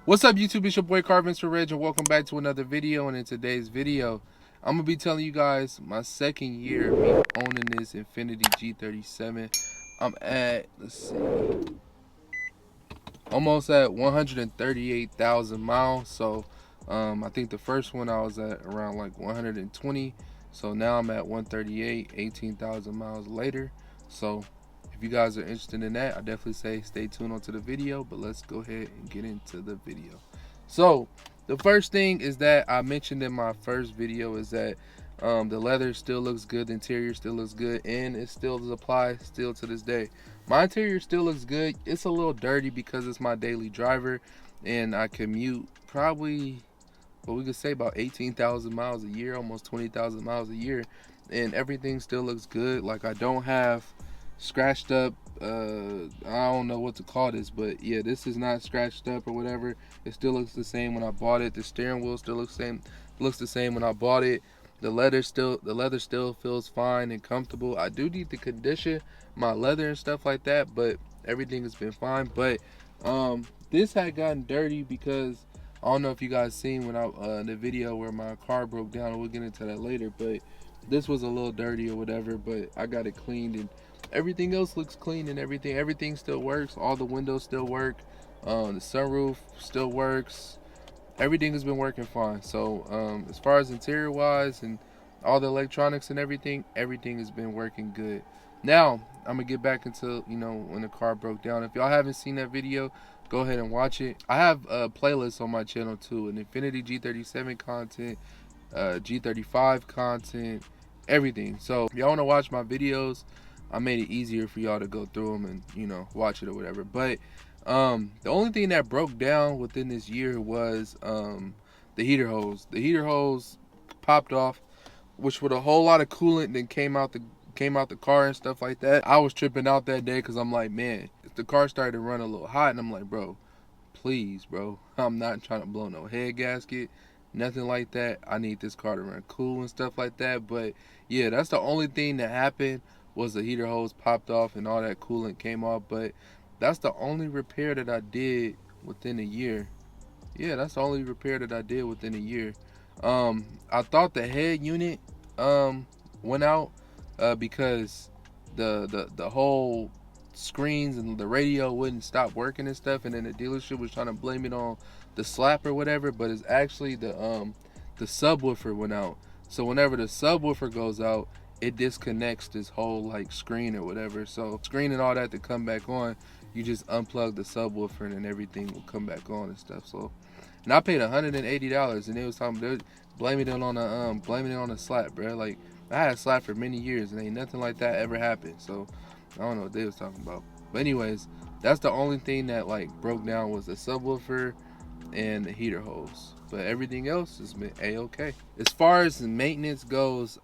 What's up, YouTube? It's your boy Carvin for Reg, and welcome back to another video. And in today's video, I'm gonna be telling you guys my second year of me owning this Infiniti G37. I'm at, let's see, almost at 138,000 miles. So I think the first one I was at around like 120. So now I'm at 138, 18,000 miles later. So if you guys are interested in that, I definitely say stay tuned onto the video. But let's go ahead and get into the video. So the first thing is that I mentioned in my first video is that the leather still looks good, the interior still looks good, and it still does apply still to this day. My interior still looks good. It's a little dirty because it's my daily driver, and I commute probably, what we could say, about 18,000 miles a year, almost 20,000 miles a year, and everything still looks good. Like, I don't have scratched up, I don't know what to call this, but yeah, this is not scratched up or whatever. It still looks the same when I bought it. The steering wheel still looks the same when I bought it. The leather still feels fine and comfortable. I do need to condition my leather and stuff like that, but everything has been fine. But this had gotten dirty because I don't know if you guys seen when I in the video where my car broke down. We'll get into that later, but this was a little dirty or whatever. But I got it cleaned, and everything else looks clean, and everything still works. All the windows still work. The sunroof still works. Everything has been working fine. So as far as interior wise and all the electronics and everything has been working good. Now I'm gonna get back into, when the car broke down. If y'all haven't seen that video, go ahead and watch it. I have a playlist on my channel too, an Infiniti G37 content, G35 content, everything. So if y'all want to watch my videos, I made it easier for y'all to go through them and watch it or whatever. But the only thing that broke down within this year was the heater hose. The heater hose popped off, which with a whole lot of coolant then came out the car and stuff like that. I was tripping out that day because I'm like, man, if the car started to run a little hot, and I'm like, bro, please, bro, I'm not trying to blow no head gasket, nothing like that. I need this car to run cool and stuff like that. But yeah, that's the only thing that happened, was the heater hose popped off and all that coolant came off. But that's the only repair that I did within a year. Yeah, that's the only repair that I did within a year. I thought the head unit went out because the whole screens and the radio wouldn't stop working and stuff, and then the dealership was trying to blame it on the slap or whatever, but it's actually the subwoofer went out. So whenever the subwoofer goes out, it disconnects this whole like screen or whatever. So screen and all that to come back on, you just unplug the subwoofer and then everything will come back on and stuff. So, and I paid $180, and they was talking, they blaming it on the slap, bro. Like, I had a slap for many years and ain't nothing like that ever happened. So I don't know what they was talking about. But anyways, that's the only thing that like broke down, was the subwoofer and the heater hose. But everything else has been a-okay. As far as the maintenance goes,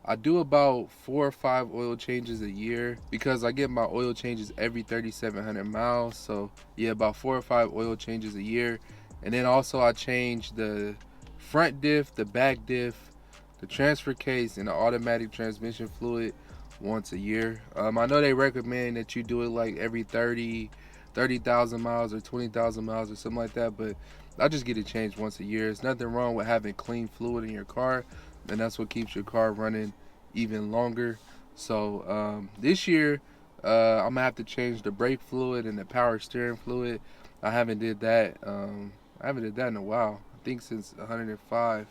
I do about 4 or 5 oil changes a year because I get my oil changes every 3,700 miles. So yeah, about 4 or 5 oil changes a year. And then also I change the front diff, the back diff, the transfer case, and the automatic transmission fluid once a year. I know they recommend that you do it like every 30,000 miles or 20,000 miles or something like that, but I just get it changed once a year. There's nothing wrong with having clean fluid in your car, and that's what keeps your car running even longer. So this year, I'm gonna have to change the brake fluid and the power steering fluid. I haven't did that. I haven't did that in a while. I think since 105.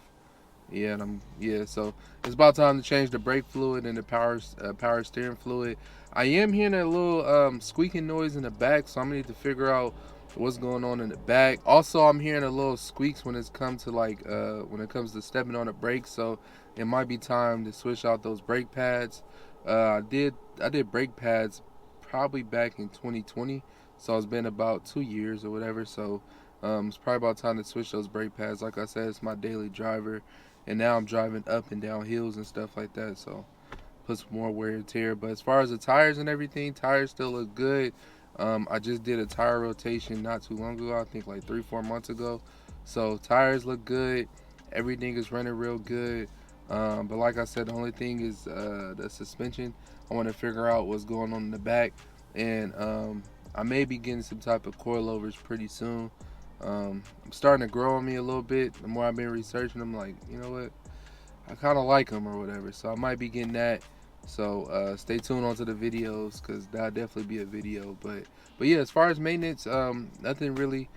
Yeah, so it's about time to change the brake fluid and the power steering fluid. I am hearing a little squeaking noise in the back, so I'm gonna need to figure out what's going on in the back. Also, I'm hearing a little squeaks when it comes to stepping on the brakes, so it might be time to switch out those brake pads. I did brake pads probably back in 2020, so it's been about 2 years or whatever. So it's probably about time to switch those brake pads. Like I said, it's my daily driver, and now I'm driving up and down hills and stuff like that, so puts more wear and tear. But as far as the tires and everything, tires still look good. I just did a tire rotation not too long ago, I think like 3-4 months ago. So tires look good, everything is running real good. But like I said, the only thing is the suspension. I want to figure out what's going on in the back, and I may be getting some type of coilovers pretty soon. I'm starting to grow on me a little bit. The more I've been researching, I'm like, you know what, I kind of like them or whatever. So I might be getting that. So stay tuned onto the videos, because that'll definitely be a video. But yeah, as far as maintenance, nothing really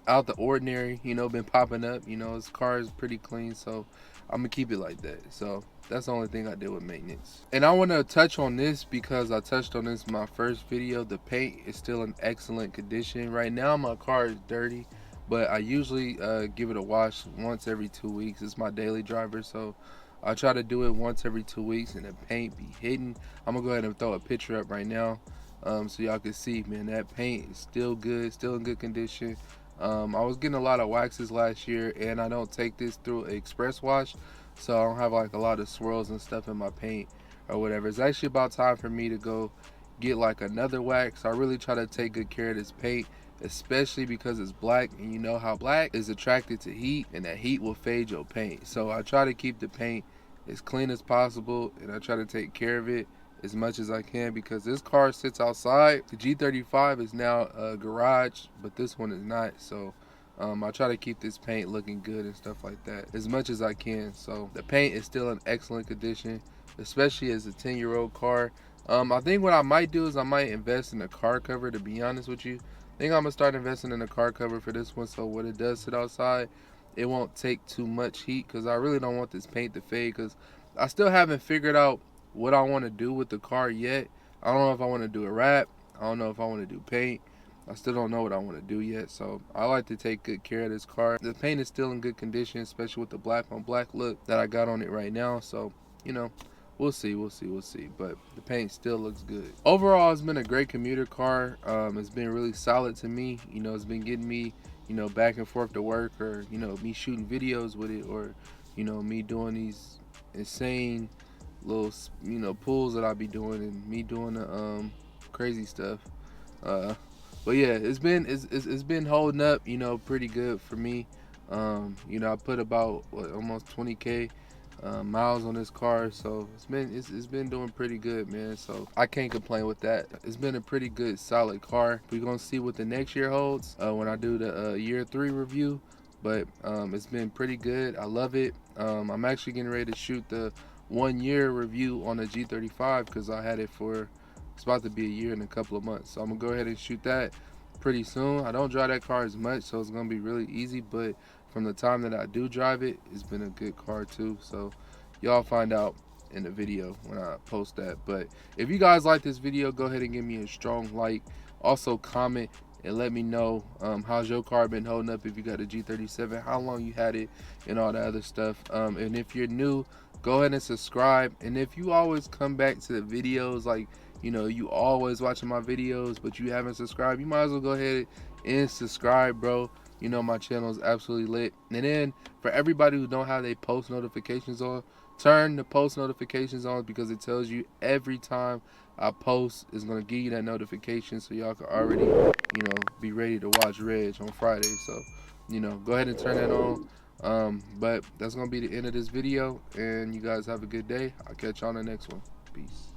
out the ordinary, been popping up. His car is pretty clean, so I'm gonna keep it like that. So that's the only thing I did with maintenance. And I want to touch on this because I touched on this in my first video. The paint is still in excellent condition. Right now my car is dirty, but I usually give it a wash once every 2 weeks. It's my daily driver, so I try to do it once every 2 weeks, and the paint be hitting. I'm gonna go ahead and throw a picture up right now, so y'all can see, man, that paint is still good, still in good condition. I was getting a lot of waxes last year, and I don't take this through an express wash, so I don't have like a lot of swirls and stuff in my paint or whatever. It's actually about time for me to go get like another wax. I really try to take good care of this paint, especially because it's black, and you know how black is attracted to heat, and that heat will fade your paint. So I try to keep the paint as clean as possible, and I try to take care of it as much as I can, because this car sits outside. The G35 is now a garage, but this one is not. So I try to keep this paint looking good and stuff like that as much as I can. So the paint is still in excellent condition, especially as a 10-year-old car. I think what I might do is I might invest in a car cover, to be honest with you. I think I'm gonna start investing in a car cover for this one, so when it does sit outside, it won't take too much heat, because I really don't want this paint to fade, because I still haven't figured out what I want to do with the car yet. I don't know if I want to do a wrap. I don't know if I want to do paint. I still don't know what I want to do yet. So I like to take good care of this car. The paint is still in good condition, especially with the black on black look that I got on it right now. So, we'll see. But the paint still looks good. Overall, it's been a great commuter car. It's been really solid to me. It's been getting me, back and forth to work, or, me shooting videos with it, or, me doing these insane little pulls that I'll be doing, and me doing the crazy stuff. But yeah, it's been holding up, pretty good for me. I put about almost 20K miles on this car, so it's been doing pretty good, man. So I can't complain with that. It's been a pretty good solid car. We're gonna see what the next year holds when I do the year 3 review. But it's been pretty good. I love it. I'm actually getting ready to shoot the 1-year review on the G35, because I had it for, it's about to be a year in a couple of months. So I'm gonna go ahead and shoot that pretty soon. I don't drive that car as much, so it's gonna be really easy, but from the time that I do drive it, it's been a good car too. So y'all find out in the video when I post that. But if you guys like this video, go ahead and give me a strong like. Also comment and let me know how's your car been holding up, if you got a G37, how long you had it, and all that other stuff. And if you're new, go ahead and subscribe. And if you always come back to the videos, like, you always watching my videos, but you haven't subscribed, you might as well go ahead and subscribe, bro. My channel is absolutely lit. And then for everybody who don't have their post notifications on, turn the post notifications on, because it tells you every time I post, it's gonna give you that notification, so y'all can already, be ready to watch Reg on Friday. So, go ahead and turn that on. But that's gonna be the end of this video, and you guys have a good day. I'll catch you on the next one. Peace.